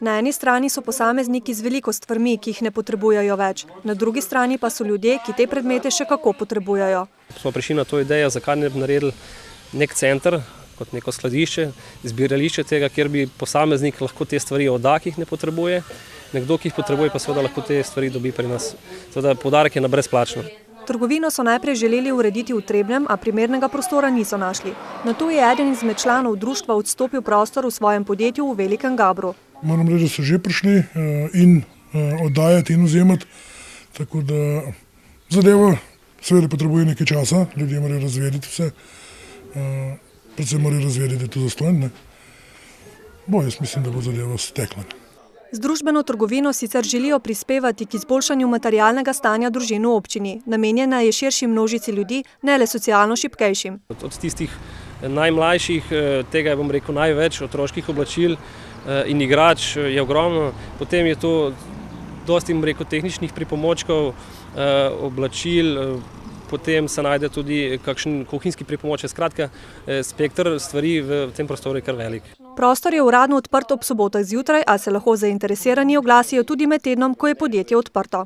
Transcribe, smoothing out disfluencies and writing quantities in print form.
Na eni strani so posamezniki z veliko stvarmi, ki jih ne potrebujejo več, na drugi strani pa so ljudje, ki te predmete še kako potrebujejo. Smo prišli na to idejo, zakaj ne bi naredili nek center, kot neko skladišče, zbirališče tega, kjer bi posameznik lahko te stvari odda, ki jih ne potrebuje, nekdo, ki jih potrebuje, pa seveda lahko te stvari dobi pri nas. Seveda poudarek je na brezplačno. Trgovino so najprej želeli urediti v Trebnjem, a primernega prostora niso našli. Nato je eden izmed članov društva odstopil prostor v svojem podjetju v Velikem Gabru. Moram reči, da so že prišli in oddajati in vzemati, tako da zadeva seveda potrebuje nekaj časa, ljudje morajo razvedeti vse, predvsem morajo razvedeti, da je to zastonj. Jaz mislim, da bo zadeva stekla. Z družbeno trgovino sicer želijo prispevati k izboljšanju materialnega stanja družin v občini. Namenjena je širši množici ljudi, ne le socialno šibkejšim. Od tistih najmlajših, tega je, bom rekel, največ, otroških oblačil in igrač je ogromno. Potem je to dosti, bom rekel, tehničnih pripomočkov, oblačil, potem se najde tudi kakšen kuhinjski pripomoček. Skratka, spekter stvari v tem prostoru je kar velik. Prostor je uradno odprt ob sobotah zjutraj, a se lahko zainteresirani oglasijo tudi med tednom, ko je podjetje odprto.